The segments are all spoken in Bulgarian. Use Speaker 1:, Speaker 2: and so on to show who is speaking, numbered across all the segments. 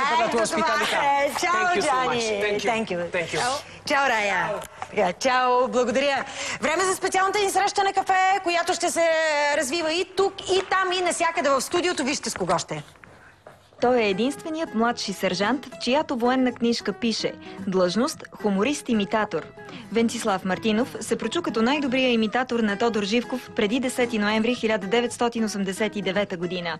Speaker 1: per la tua ospitalità.
Speaker 2: Ciao, Gianni.
Speaker 1: Thank you.
Speaker 2: Чао, Рая. Чао, благодаря. Време за специалната ни среща на кафе, която ще се развива и тук, и там, и насякъде в студиото. Вижте с кого ще.
Speaker 3: Той е единственият младши сержант, в чиято военна книжка пише длъжност хуморист-имитатор. Венцислав Мартинов се прочу като най-добрия имитатор на Тодор Живков преди 10 ноември 1989 година.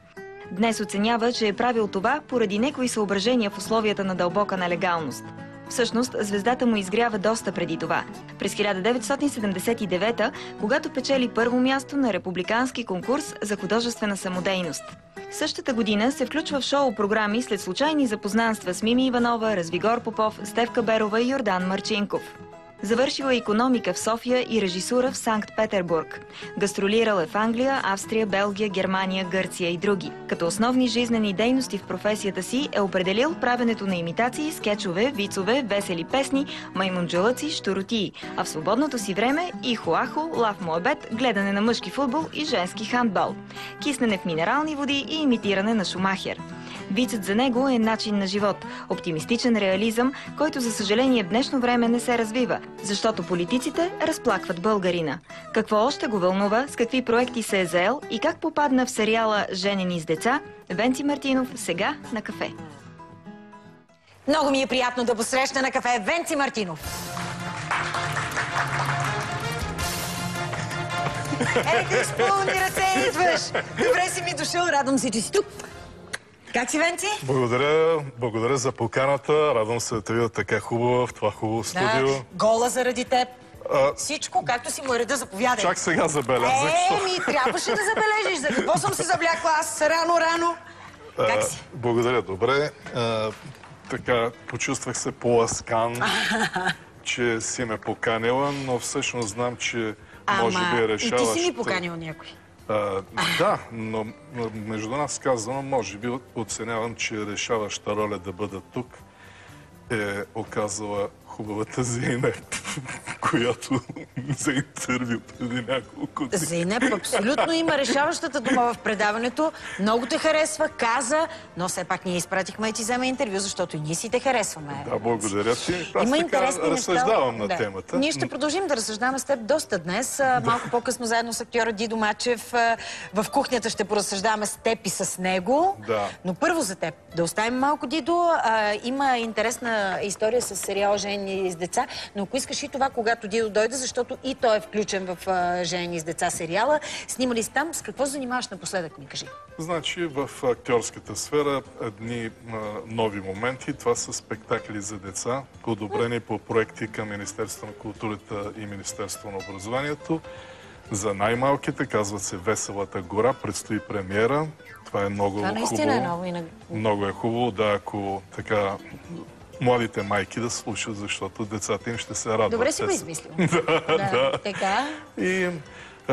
Speaker 3: Днес оценява, че е правил това поради някои съображения в условията на дълбока нелегалност. Всъщност, звездата му изгрява доста преди това. През 1979, когато печели първо място на републикански конкурс за художествена самодейност. Същата година се включва в шоу-програми след случайни запознанства с Мими Иванова, Развигор Попов, Стефка Берова и Йордан Марчинков. Завършил е икономика в София и режисура в Санкт-Петербург. Гастролирал е в Англия, Австрия, Белгия, Германия, Гърция и други. Като основни жизнени дейности в професията си е определил правенето на имитации, скечове, вицове, весели песни, маймунджалъци, щуротии, а в свободното си време и хуахо, лав моебет, гледане на мъжки футбол и женски хандбал, киснене в минерални води и имитиране на Шумахер. Вицът за него е начин на живот, оптимистичен реализъм, който за съжаление в днешно време не се развива, защото политиците разплакват българина. Какво още го вълнува, с какви проекти се е заел и как попадна в сериала "Женени с деца", Венци Мартинов сега на кафе.
Speaker 2: Много ми е приятно да посрещна на кафе Венци Мартинов. Ето, с пълни ръце идваш. Добре си ми дошъл, радвам се, че си тук. Как си, Венци?
Speaker 4: Благодаря за поканата. Радвам се да те видя така хубава в това хубаво студио.
Speaker 2: Да, гола заради теб. Всичко, както си му е реда, заповядай.
Speaker 4: Чак сега забелязах.
Speaker 2: Трябваше да забележиш. За какво съм се завлякла аз рано? Как си?
Speaker 4: Благодаря, добре. Така, почувствах се по-ласкан, че си ме поканила, но всъщност знам, че може би е решаващ.
Speaker 2: И ти си ми поканил някой.
Speaker 4: Да, но между нас казвам, може би оценявам, че решаваща роля да бъда тук е оказала хубавата Зейнеп, която за интервю преди няколко дни.
Speaker 2: Зейнеп абсолютно има решаващата дума в предаването. Много те харесва, каза, но все пак ние изпратихме и ти вземе интервю, защото и ние си те харесваме.
Speaker 4: Да, благодаря ти. Аз
Speaker 2: има
Speaker 4: така разсъждавам на темата.
Speaker 2: Ние ще продължим да разсъждаваме с теб доста днес. Малко по-късно заедно с актьора Дидо Мачев в кухнята ще поразсъждаваме с теб и с него.
Speaker 4: Да.
Speaker 2: Но първо за теб. Да оставим малко Дидо. Има интересна история с сериал "Жени с деца", но ако искаш и това, когато Дидо дойде, защото и той е включен в "Жени с деца" сериала. Снимали си там. С какво занимаваш напоследък, ми кажи?
Speaker 4: Значи в актьорската сфера едни нови моменти. Това са спектакли за деца, одобрени по проекти към Министерство на културата и Министерство на образованието. За най-малките, казват се "Веселата гора", предстои премиера. Това е много хубаво.
Speaker 2: Това наистина е ново.
Speaker 4: Много е хубаво, да, ако така младите майки да слушат, защото децата им ще се радват.
Speaker 2: Добре си го измислил.
Speaker 4: Да.
Speaker 2: Така.
Speaker 4: И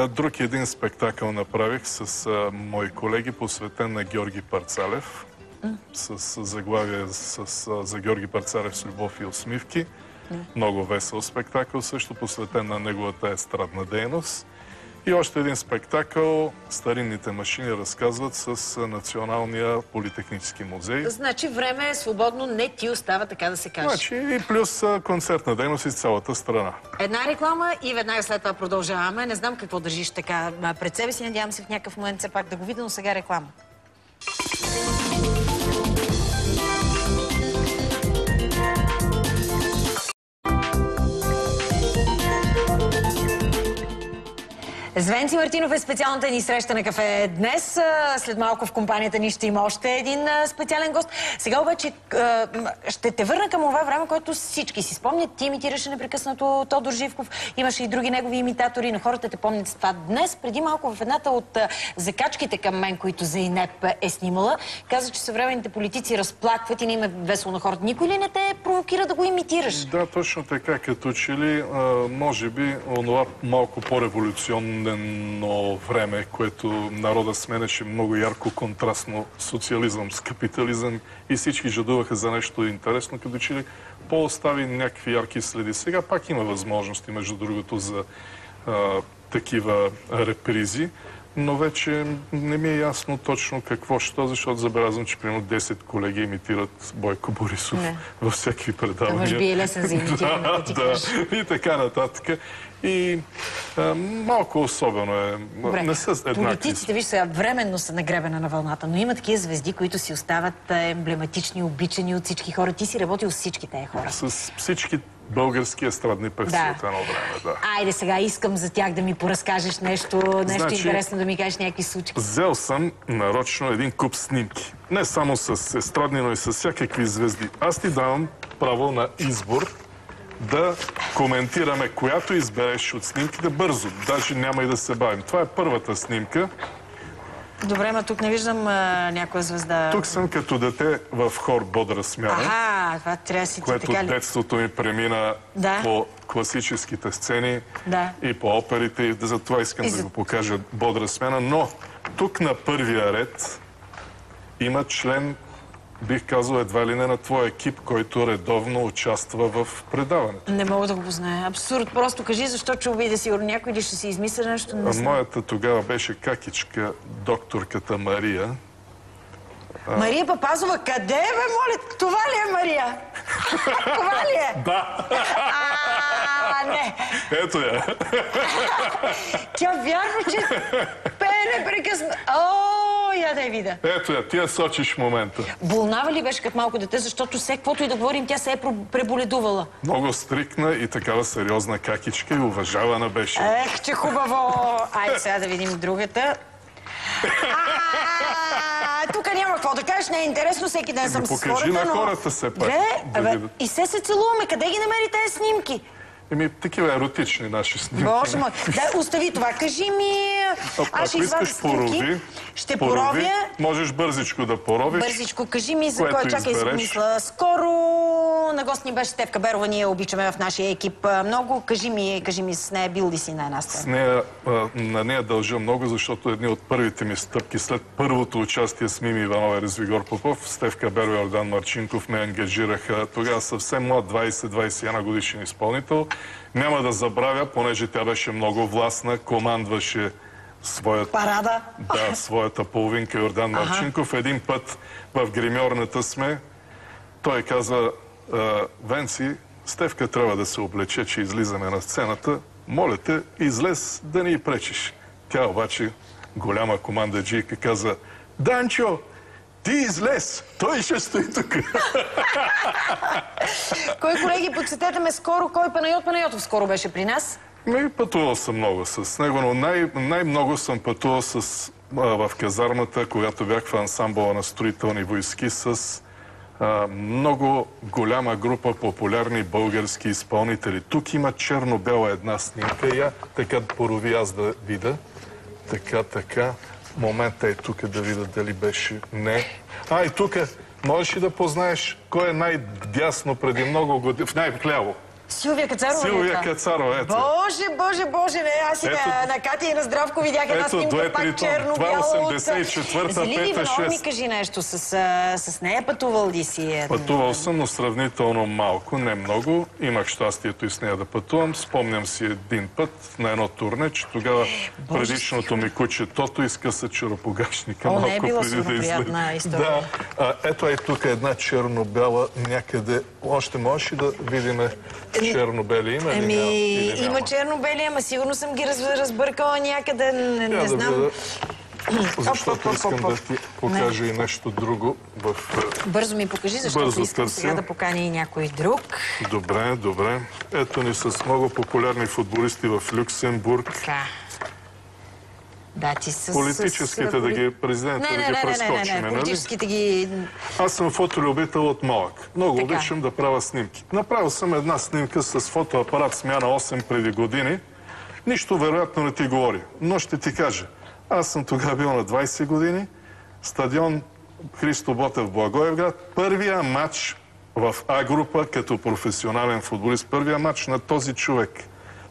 Speaker 4: друг един спектакъл направих с мои колеги, посветен на Георги Парцалев, с заглавие за Георги Парцалев с любов и усмивки. Много весел спектакъл, също посветен на неговата естрадна дейност. И още един спектакъл "Старинните машини" разказват с Националния политехнически музей.
Speaker 2: Значи време е свободно, не ти остава, така да се каже.
Speaker 4: Значи и плюс концертна дейност из цялата страна.
Speaker 2: Една реклама и веднага след това продължаваме. Не знам какво държиш така пред себе си. Надявам се в някакъв момент все пак да го видя, но сега реклама. С Венци Мартинов е специалната ни среща на кафе днес. След малко в компанията ни ще има още един специален гост. Сега обаче ще те върна към това време, което всички си спомнят. Ти имитираше непрекъснато Тодор Живков. Имаше и други негови имитатори, но хората те помнят с това. Днес, преди малко в едната от закачките към мен, които Зейнеп е снимала, каза, че съвременните политици разплакват и не им е весело на хората. Никой ли не те провокира да го имитираш?
Speaker 4: Да, точно така. Като че ли, може би, онова малко по-революционно време, което народа сменеше много ярко, контрастно социализъм с капитализъм и всички жадуваха за нещо интересно, като че ли по-остави някакви ярки следи. Сега пак има възможности, между другото, за такива репризи, но вече не ми е ясно точно какво ще, защото забелязвам, че примерно 10 колеги имитират Бойко Борисов във всякакви предавания.
Speaker 2: Може би е лесен за имитиране, да ти кажеш.
Speaker 4: И така нататък. И малко особено е.
Speaker 2: Добре.
Speaker 4: Не са еднакви.
Speaker 2: Политиците, виж сега, временно са на гребена на вълната, но има такива звезди, които си остават емблематични, обичани от всички хора. Ти си работил с всички тези хора.
Speaker 4: С всички български естрадни певци от едно време, да.
Speaker 2: Айде сега, искам за тях да ми поразкажеш нещо интересно, да ми кажеш някакви случки.
Speaker 4: Взел съм нарочно един куп снимки. Не само с естрадни, но и с всякакви звезди. Аз ти давам право на избор да коментираме която избереш от снимките бързо. Даже няма и да се бавим. Това е първата снимка.
Speaker 2: Добре, ма тук не виждам някоя звезда.
Speaker 4: Тук съм като дете в хор Бодра смяна.
Speaker 2: Това трябва да си ти
Speaker 4: което
Speaker 2: така ли?
Speaker 4: детството ми премина по класическите сцени и по оперите. И затова искам да го покажа Бодра смяна. Но тук на първия ред има член, бих казал, едва ли не на твоя екип, който редовно участва в предаването.
Speaker 2: Не мога да го позная. Абсурд. Просто кажи защо ще обиде сигурно някой или ще си измисля нещо. Не знам.
Speaker 4: Моята тогава беше какичка, докторката Мария.
Speaker 2: Мария Папазова, къде бе, моля? Това ли е Мария? Това ли е?
Speaker 4: Да.
Speaker 2: Не.
Speaker 4: Ето я.
Speaker 2: Тя вярва, че пее непрекъснато. Я да я видя.
Speaker 4: Ето я, ти я сочиш в момента.
Speaker 2: Болнава ли беше като малко дете, защото все, каквото и да говорим, тя се е преболедувала?
Speaker 4: Много стрикна и такава сериозна какичка и уважавана беше.
Speaker 2: Ех, че хубаво! Айде сега да видим другата. Тук няма какво да кажеш, не е интересно, всеки ден съм с хората, но...
Speaker 4: Покажи на хората все пак.
Speaker 2: И се целуваме, къде ги намери тези снимки?
Speaker 4: Такива еротични наши снимки.
Speaker 2: Боже мой, остави това, кажи ми... Аз ще извадя снимки, ще поровя.
Speaker 4: Можеш бързичко да поровиш.
Speaker 2: Бързичко, кажи ми за кой, чакай си мисля. Скоро на гост ни беше Стефка Берова, ние обичаме в нашия екип много. Кажи ми с нея, бил ли си на една сцена?
Speaker 4: На нея дължа много, защото едни от първите ми стъпки след първото участие с Мими Иванова и Развигор Попов, Стефка Берова и Йордан Марчинков ме ангажираха. Тогава съвсем млад, 20-21 годишен изпълнител. Няма да забравя, понеже тя беше много властна, командваше своята половинка Йордан Марчинков. Един път в гримьорната сме, той каза: Венци, Стефка трябва да се облече, че излизаме на сцената. Моля те, излез да ни пречиш. Тя обаче, голяма командаджийка, каза: Данчо, ти излез, той ще стои тук.
Speaker 2: Кой, колеги, подсетете ме скоро, кой Панайотов скоро беше при нас?
Speaker 4: Пътувал съм много с него, но най-много съм пътувал в казармата, когато бях в ансамбъла на строителни войски с много голяма група популярни български изпълнители. Тук има черно-бела една снимка. Я така порови аз да видя. Така. Момента е тук да видя дали беше. Не. И тук можеш ли да познаеш кой е най-дясно преди много години? Най-вляво.
Speaker 2: Силвия Кацарова.
Speaker 4: Силвия Кацарова, ето.
Speaker 2: Боже, не, аз и на Катя и на Здравко видях една снимка, пак черно-бяло.
Speaker 4: Това 84-та, 5-та, 6.
Speaker 2: ми кажи нещо, с нея пътувал ли си?
Speaker 4: Пътувал съм, но сравнително малко, не много. Имах щастието и с нея да пътувам. Спомням си един път на едно турне, че тогава предишното ми куче Тото изкъса черопогашника малко преди да излезе. Да, ето е тук една черно-бяла някъде. Още можеш ли да видим черно-бели има ли?
Speaker 2: Има черно-бели, ама сигурно съм ги разбъркала някъде, не знам.
Speaker 4: Защото искам да ти покажа и нещо друго.
Speaker 2: Бързо ми покажи, защото искам сега да поканя и някой друг.
Speaker 4: Добре. Ето ни с много популярни футболисти в Люксембург.
Speaker 2: Да, ти с...
Speaker 4: Политическите президента да ги прескочим, нали?
Speaker 2: Политическите ги...
Speaker 4: Аз съм фотолюбител от малък. Много обичам да правя снимки. Направил съм една снимка с фотоапарат смяна 8 преди години. Нищо вероятно не ти говори, но ще ти кажа. Аз съм тогава бил на 20 години. Стадион Христо Ботев в Благоевград. Първия матч в А-група като професионален футболист. Първия матч на този човек.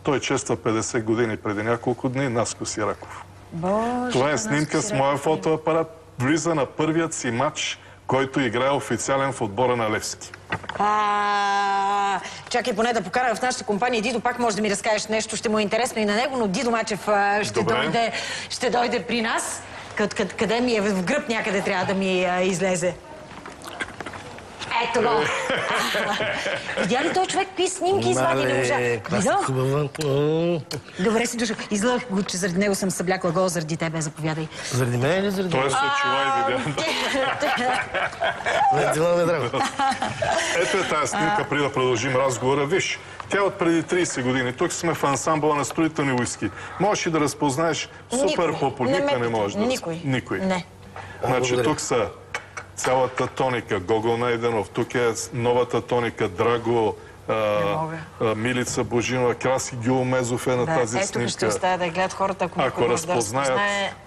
Speaker 4: Той чества 50 години преди няколко дни. Наско Сираков. Това е снимка с моя фотоапарат. Влиза на първият си матч, който играе официален в отбора на Левски.
Speaker 2: Чакай поне да покара в нашата компания. Дидо пак може да ми разкажеш нещо, ще му е интересно и на него, но Дидо Мачев ще дойде при нас. Къде ми е? В гръб някъде трябва да ми излезе. Ето го! Видя ли той човек какви снимки извади, не можа? Добре си дошъл. Излъх го, че заради него съм съблякла гол, заради тебе, заповядай.
Speaker 5: Заради мен или заради...
Speaker 4: Той се чува и видя. Ето е тази снимка, преди да продължим разговора. Виж, тя от преди 30 години. Тук сме в ансамбъла на строителни войски. Можеш и да разпознаеш супер популярка, не можеш да разпознаеш. Никой.
Speaker 2: Не.
Speaker 4: Значи тук са цялата тоника Гого Найденов, тук е новата тоника Драго, Милица Божинова, Краси Геомезов е на тази снимка.
Speaker 2: Ето ще оставя да гледат хората,
Speaker 4: ако разпознаят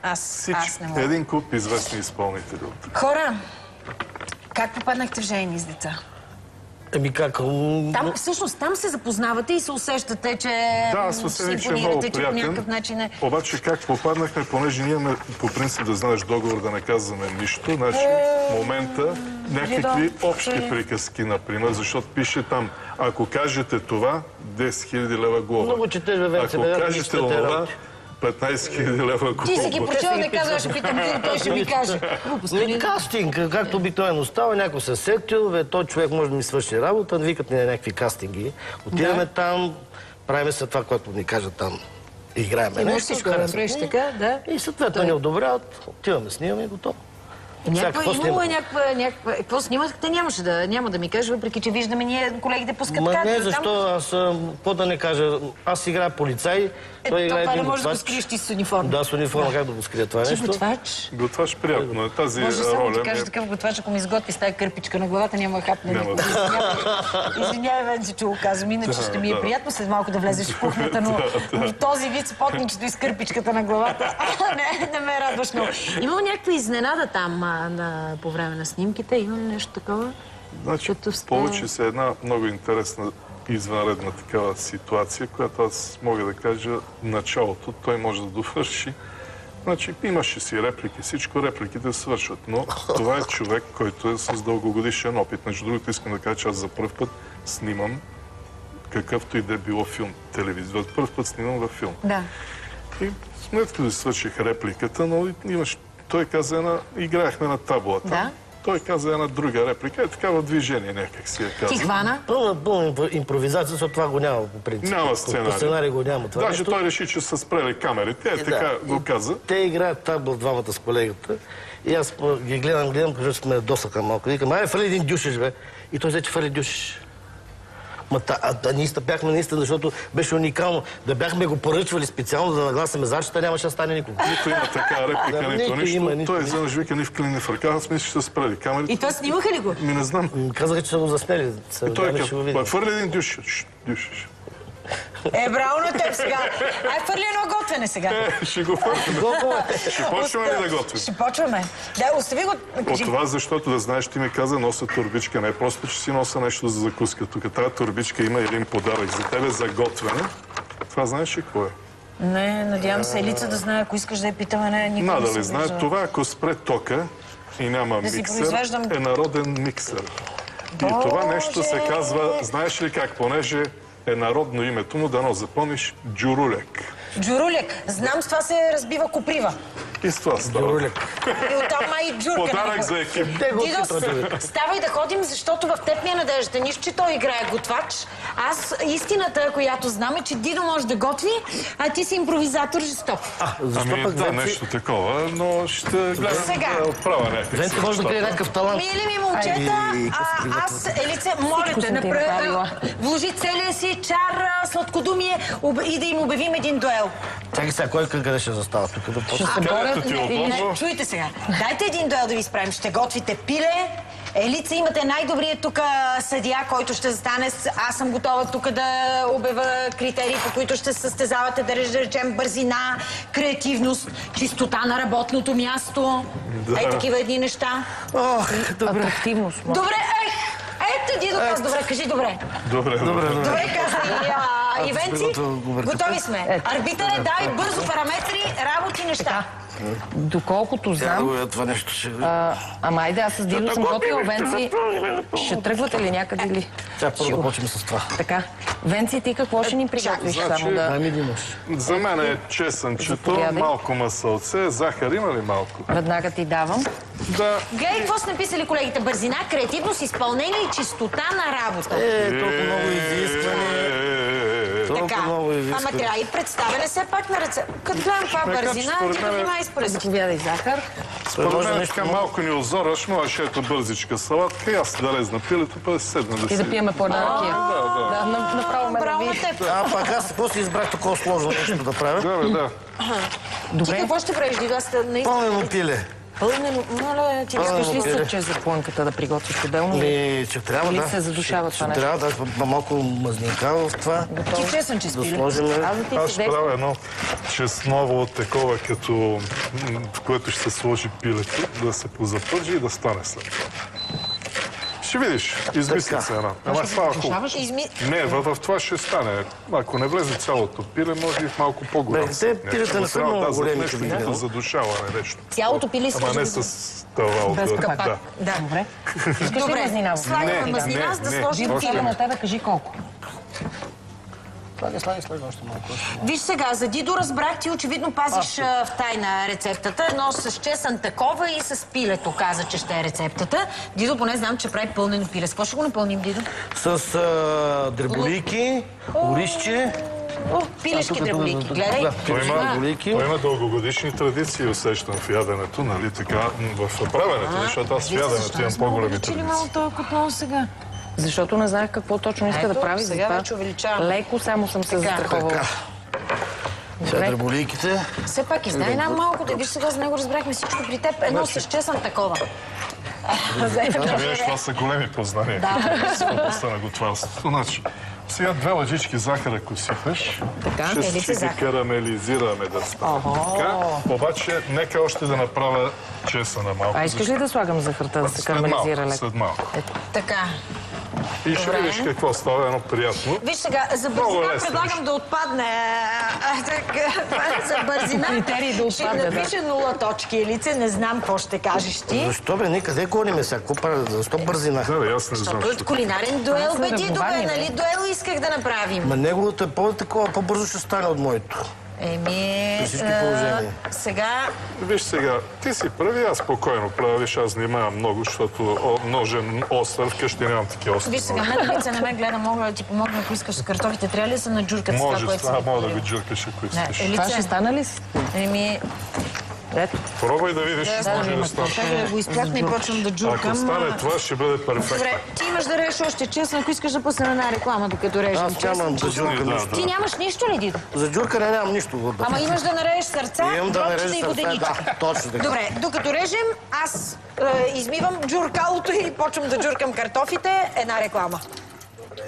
Speaker 2: аз не мога.
Speaker 4: един куп известни изпълнители.
Speaker 2: Хора, как попаднахте в Жени с деца?
Speaker 5: Еми как?
Speaker 2: Всъщност там се запознавате и се усещате, че
Speaker 4: да, съвсем, че е много приятен. Обаче как попаднахме, понеже ние имаме по принцип да знаеш договор да не казваме нищо, значи в момента някакви общи приказки, например, защото пише там, ако кажете това, 10 000 лева глоба.
Speaker 5: Много четеш, бе,
Speaker 4: ако кажете това, 15 000 лева глоба.
Speaker 2: Ти си ги прочел, не казва, ще питам Дидо, той ще ми каже.
Speaker 5: Кастинг, както обикновено става, някой се сетил, той човек може да ми свърши работа, викат ни на някакви кастинги. Отиваме там, правиме се това, което ни кажат там. Играем нещо.
Speaker 2: И можеш всичко да направиш така, да.
Speaker 5: И съответно ни одобряват, отиваме, снимаме и готово.
Speaker 2: Имало е някаква... Какво снимахте? Няма да ми кажа, въпреки че виждаме ние колегите пускат кадри.
Speaker 5: Не, защо? Аз, какво да не кажа, аз играя полицай, той играе един готвач.
Speaker 2: Това не можеш да го скриеш ти с униформа.
Speaker 5: Да, с униформа, как да го скрия това нещо?
Speaker 2: Готвач?
Speaker 4: Готвач приятно е. Тази роля...
Speaker 2: Може само да кажа такъв готвач, ако ми изготви с тази кърпичка на главата, няма хапне. Извинявай, Венци, че го казвам, иначе ще ми е приятно след малко да влезеш в кухнята, но този вид с потничето и с кърпичката на главата не ме радваш много. Има някаква изненада там по време на снимките? Има ли нещо такова?
Speaker 4: Значи, получи се една много интересна извънредна такава ситуация, която аз мога да кажа началото. Той може да довърши. Значи, имаше си реплики, всичко репликите свършват, но това е човек, който е с дългогодишен опит. Между другото, искам да кажа, че аз за първ път снимам какъвто и да е било филм, телевизия. За първ път снимам във филм.
Speaker 2: Да.
Speaker 4: И след като свърших репликата, но той каза играехме на таблата.
Speaker 2: Да.
Speaker 4: Той каза една друга реплика, е така в движение някак си я каза.
Speaker 2: Ти хвана?
Speaker 5: Пълна импровизация, защото това го няма по принцип.
Speaker 4: Няма сценарий.
Speaker 5: По сценарий го няма това.
Speaker 4: Даже той реши, че са спрели камерите, така го каза.
Speaker 5: Те играят табла двамата с колегата и аз ги гледам, защото сме досъка малко. Викам, айде фърли един дюшеш, бе. И той взе, че фърли дюшеш. Ние бяхме наистина, защото беше уникално. Да бяхме го поръчвали специално да нагласяме зачета, нямаше да стане никога.
Speaker 4: Нито има така реплика, нито нищо. Той изведнъж вика ни в клини в ръка, аз мисля, че са спрели камерите.
Speaker 2: И това снимаха ли го?
Speaker 4: Не знам.
Speaker 5: Казаха, че са го заснели.
Speaker 4: И той каза, фърли един дюшеш.
Speaker 2: Браво на теб сега. Ай, фърли едно готвене сега.
Speaker 4: Ще го фърли. Ще почваме ли да готвим?
Speaker 2: Ще почваме. Да, остави го.
Speaker 4: От това, защото да знаеш, ти ми каза, нося турбичка. Не е просто, че си нося нещо за закуска. Тук тази турбичка има един подарък за тебе за готвене. Това знаеш ли какво е?
Speaker 2: Не, надявам се Елица да знае, ако искаш да я питаме, никога не
Speaker 4: се знае. Това, ако спре тока и няма миксер, е народен миксер. И това нещо се казва, знаеш ли как, понеже е народно името му, дано запомниш, Джурулек.
Speaker 2: Джурулек. Знам, с това се разбива коприва.
Speaker 4: И с това става.
Speaker 5: Джурулек.
Speaker 2: И оттам май джурка.
Speaker 4: Подарък за екип.
Speaker 2: Дидо, ставай да ходим, защото в теб ми е надеждата. Нищо, че той играе готвач. Аз истината, която знам, е, че Дидо може да готви, а ти си импровизатор жесток.
Speaker 4: Да, нещо такова, но ще гледам отправа някакъв.
Speaker 5: Венци може да крие някакъв талант.
Speaker 2: Мили ми момчета, аз, Елице, моля те, вложи целия си чар, сладкодумие и да им обявим един дуел.
Speaker 5: Чакай сега, кой къде ще застава тук?
Speaker 2: Чуйте сега. Дайте един дуел да ви справим. Ще готвите пиле. Елица, имате най-добрият тук съдия, който ще застане. Аз съм готова тук да обявя критерии, по които ще се състезавате, да речем бързина, креативност, чистота на работното място. Ей, такива едни неща.
Speaker 5: Добре.
Speaker 2: Атрактивност. Добре, ето Дидо каза, добре, кажи добре.
Speaker 4: Добре.
Speaker 2: Добре каза и Венци, готови сме. Арбитър, дай бързо параметри, работи, неща.
Speaker 1: Доколкото знам...
Speaker 5: Това нещо ще...
Speaker 1: Ама айде, аз с Дидо съм готвила. Венци, ще тръгвате ли някъде или...
Speaker 5: Сега първо да почнем с това.
Speaker 1: Така. Венци, ти какво ще ни приготвиш само да...
Speaker 5: Дай ми Димош.
Speaker 4: За мен е чесънчето,
Speaker 1: Заповядай.
Speaker 4: малко масълце, захар има ли малко?
Speaker 1: Веднага ти давам.
Speaker 4: Да.
Speaker 2: Гледай какво са написали колегите. Бързина, креативност, изпълнение и чистота на работа.
Speaker 5: Толкова много изискване.
Speaker 2: Така.
Speaker 5: Много изискване.
Speaker 2: Ама трябва и представяне все пак на рецепт. Като гледам това бързина,
Speaker 4: според
Speaker 2: ти да
Speaker 4: мен-
Speaker 2: внимай с пръст.
Speaker 1: Заповядай захар.
Speaker 4: Според
Speaker 5: може
Speaker 4: мен
Speaker 5: нещо
Speaker 4: така малко ни озораш, можеш ето бързичка салатка и аз да лезна пилето, па да седна да
Speaker 1: И
Speaker 4: си...
Speaker 1: да пиеме по една ракия. Да, направо ме
Speaker 2: Браво на
Speaker 1: нави.
Speaker 2: теб.
Speaker 5: Пак аз какво си избрах такова сложно нещо да правя?
Speaker 4: Да, бе, да.
Speaker 2: Ти
Speaker 1: Добре.
Speaker 2: какво ще правиш, Дидо? Аз наистина...
Speaker 5: Пълнено пиле.
Speaker 2: Пълнено... Моля, ти
Speaker 5: Пълнено
Speaker 2: искаш ли
Speaker 5: пиле.
Speaker 1: Съче за плънката да приготвиш отделно.
Speaker 5: Ще трябва,
Speaker 1: Или
Speaker 5: да.
Speaker 1: се задушава това
Speaker 5: Ще
Speaker 1: нещо?
Speaker 5: трябва да малко мазнинка в това.
Speaker 2: Ти чесън, че
Speaker 5: Да
Speaker 2: спили.
Speaker 5: сложим...
Speaker 1: Аз да ти
Speaker 4: Аз
Speaker 1: си
Speaker 4: ще правя едно честново такова, като в което ще се сложи пилето, да се позапържи и да стане след това. Ще видиш, измисля се една. Ама става хубаво. Не, в това ще стане. Ако не влезе цялото пиле, може и в малко по-голям.
Speaker 5: Бе, те пилета не са
Speaker 4: Трябва
Speaker 5: много
Speaker 4: да, за
Speaker 5: големи,
Speaker 4: нещо
Speaker 5: като видя.
Speaker 4: като задушаване, нещо.
Speaker 2: Цялото пиле
Speaker 4: Ама
Speaker 2: сложи.
Speaker 4: не с това
Speaker 1: Без
Speaker 4: отгоре.
Speaker 1: капак.
Speaker 4: Да.
Speaker 2: Да.
Speaker 1: Добре. Искаш ли
Speaker 2: Добре,
Speaker 1: мазнина?
Speaker 2: слагаме мазнина, за да сложим
Speaker 4: още
Speaker 2: пиле.
Speaker 1: На тебе кажи колко.
Speaker 5: Слагай още малко.
Speaker 2: Виж сега, за Дидо разбрах, ти очевидно пазиш в тайна рецептата. Едно с чесън такова и с пилето каза, че ще е рецептата. Дидо поне знам, че прави пълнено пиле. С какво ще го напълним, Дидо?
Speaker 5: С дреболийки, оризче.
Speaker 2: Пилешки дреболики. Гледай.
Speaker 4: Той
Speaker 5: Дреболийки.
Speaker 4: има дългогодишни традиции, усещам в яденето, нали така, в правенето, защото аз в яденето имам по-големи традиции.
Speaker 2: толкова отново сега?
Speaker 1: Защото не знаех какво точно иска
Speaker 2: Ето,
Speaker 1: да прави.
Speaker 2: сега
Speaker 1: затова
Speaker 2: вече увеличавам.
Speaker 1: Леко само съм се застраховала.
Speaker 5: Така. Сега дреболийките.
Speaker 2: Все пак издай нам малко, да виж сега, за него разбрахме всичко при теб. Едно с чесън такова.
Speaker 4: Виж, това са големи познания в областта на готварството. Значи, сега 2 лъжички захар, ако сипеш, ще ги карамелизираме да стане. Така, обаче, нека още да направя чесъна малко.
Speaker 1: А искаш ли да слагам захарта да се карамелизира леко?
Speaker 4: След малко.
Speaker 2: Така.
Speaker 4: И ще видиш какво става едно приятно.
Speaker 2: Виж сега, за
Speaker 4: Много
Speaker 2: бързина
Speaker 4: лесно,
Speaker 2: предлагам да отпадне. За бързина
Speaker 1: Критерий да
Speaker 2: ще
Speaker 1: отпадне, да.
Speaker 2: напише 0 точки. Елице, не знам какво ще кажеш ти.
Speaker 5: Защо бе? Ние къде гоним сега? Какво правим? Защо бързина?
Speaker 4: Да, бе, аз не знам.
Speaker 2: Защото кулинарен дуел,
Speaker 1: Това са
Speaker 2: бе, Дидо, бе,
Speaker 1: ръковани, бе.
Speaker 2: нали? Дуел исках да направим.
Speaker 5: Ма неговото е по-такова, по-бързо ще стане от моето.
Speaker 2: Еми,
Speaker 5: При всички положения.
Speaker 2: сега...
Speaker 4: Виж сега, ти си прави, аз спокойно правя. Виж, аз внимавам много, защото ножен остър, вкъщи нямам такива остри.
Speaker 2: Виж сега, мен лице не ме гледа, мога да ти помогна, ако искаш с картофите. Трябва ли да се наджуркат с това,
Speaker 4: Може,
Speaker 2: което си
Speaker 4: това мога да
Speaker 2: направил?
Speaker 4: го джуркаш, ако
Speaker 2: Не,
Speaker 4: искаш.
Speaker 1: Това ще стане ли?
Speaker 2: Еми,
Speaker 1: Ето.
Speaker 4: Пробвай да видиш, може да стане.
Speaker 2: чакай да го изплякна и почвам да
Speaker 4: Ако
Speaker 2: джуркам.
Speaker 4: стане това, ще бъде перфектно.
Speaker 2: Добре, ти имаш да режеш още честно, ако искаш да пуснем една реклама, докато режем
Speaker 5: Аз нямам
Speaker 2: честно.
Speaker 5: да джуркам
Speaker 4: Да,
Speaker 5: нищо.
Speaker 2: Ти нямаш нищо ли, Дидо?
Speaker 5: За джуркане нямам нищо.
Speaker 2: Ама имаш да нарежеш сърца,
Speaker 5: Имам да
Speaker 2: дропчета
Speaker 5: нарежа
Speaker 2: и
Speaker 5: сърца,
Speaker 2: воденичка.
Speaker 5: да, точно така.
Speaker 2: Добре, докато режем, аз измивам джуркалото и почвам да джуркам картофите. Една реклама.
Speaker 5: Добре.